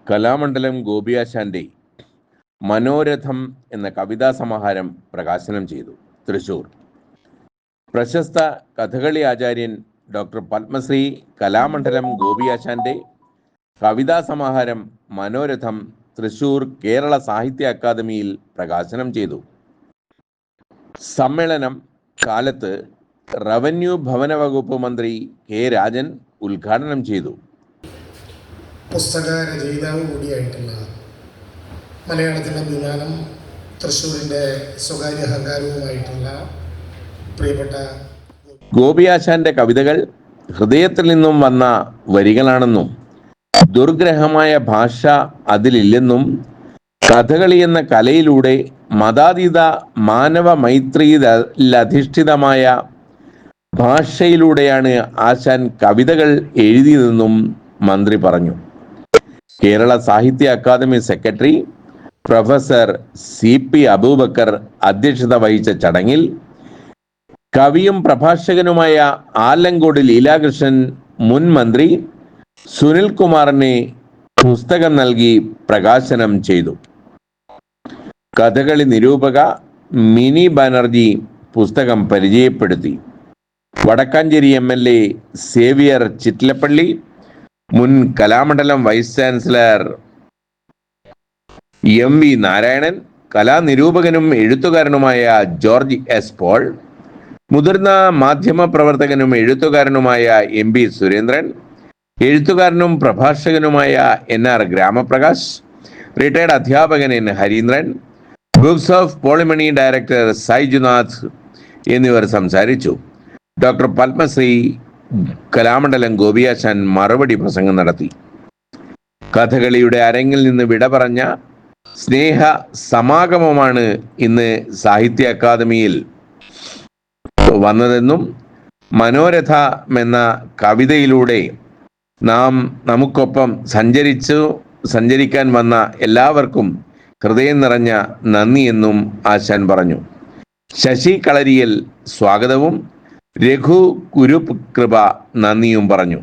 കലാമണ്ഡലം ഗോപിയാശാന്റെ മനോരഥം എന്ന കവിതാ സമാഹാരം പ്രകാശനം ചെയ്തു. തൃശൂർ. പ്രശസ്ത കഥകളി ആചാര്യൻ ഡോക്ടർ പത്മശ്രീ കലാമണ്ഡലം ഗോപിയാശാന്റെ കവിതാ സമാഹാരം മനോരഥം തൃശൂർ കേരള സാഹിത്യ അക്കാദമിയിൽ പ്രകാശനം ചെയ്തു. സമ്മേളനം കാലത്ത് റവന്യൂ ഭവന വകുപ്പ് മന്ത്രി കെ രാജൻ ഉദ്ഘാടനം ചെയ്തു. പുസ്തക രചയിതാവ് കൂടിയായിട്ടുള്ള മലയാളത്തിൻ്റെ വിമാനം തൃശ്ശൂരിൻ്റെ സ്വകാര്യ അഹങ്കാരവുമായിട്ടുള്ള പ്രിയപ്പെട്ട ഗോപിയാശാന്റെ കവിതകൾ ഹൃദയത്തിൽ നിന്നും വന്ന വരികളാണെന്നും ദുർഗ്രഹമായ ഭാഷ അതിലില്ലെന്നും കഥകളി എന്ന കലയിലൂടെ മതാതീത മാനവ മൈത്രിയിലധിഷ്ഠിതമായ ഭാഷയിലൂടെയാണ് ആശാൻ കവിതകൾ എഴുതിയതെന്നും മന്ത്രി പറഞ്ഞു. Kerala Sahitya Akademi secretary professor CP Abubakar അധ്യക്ഷത വഹിച്ച ചടങ്ങിൽ കവിയും പ്രഭാഷകനുമായ ആലങ്കോട് ലീലാകൃഷ്ണൻ മുൻ മന്ത്രി സുനിൽകുമാറിനെ പുസ്തകം നൽകി പ്രകാശനം ചെയ്തു. കഥകളി നിരൂപക മിനി ബാനർജി പുസ്തകം പരിചയപ്പെടുത്തി. വടക്കാഞ്ചേരി MLA സേവിയർ ചിറ്റിലപ്പള്ളി, മുൻ Kalamandalam vice chancellor MV Narayanan, കലാനിരൂപകനും എഴുത്തുകാരനുമായ ജോർജ് S. പോൾ, മുതിർന്ന മാധ്യമ പ്രവർത്തകനും എഴുത്തുകാരനുമായ MB സുരേന്ദ്രൻ, എഴുത്തുകാരനും പ്രഭാഷകനുമായ NR ഗ്രാമപ്രകാശ്, റിട്ടയർഡ് അധ്യാപകൻ N. Harindran, books of Polimani director Saijunath എന്നിവർ സംസാരിച്ചു. ഡോക്ടർ പത്മശ്രീ കലാമണ്ഡലം ഗോപിയാശാൻ മറുപടി പ്രസംഗം നടത്തി. കഥകളിയുടെ അരങ്ങിൽ നിന്ന് വിട പറഞ്ഞ സ്നേഹ സമാഗമമാണ് ഇന്ന് സാഹിത്യ അക്കാദമിയിൽ വന്നതെന്നും മനോരഥമെന്ന കവിതയിലൂടെ നമുക്കൊപ്പം സഞ്ചരിക്കാൻ വന്ന എല്ലാവർക്കും ഹൃദയം നിറഞ്ഞ നന്ദിയെന്നും ആശാൻ പറഞ്ഞു. ശശി കളരിയൽ സ്വാഗതവും രഘു കുരുപ് കൃപ നന്ദിയും പറഞ്ഞു.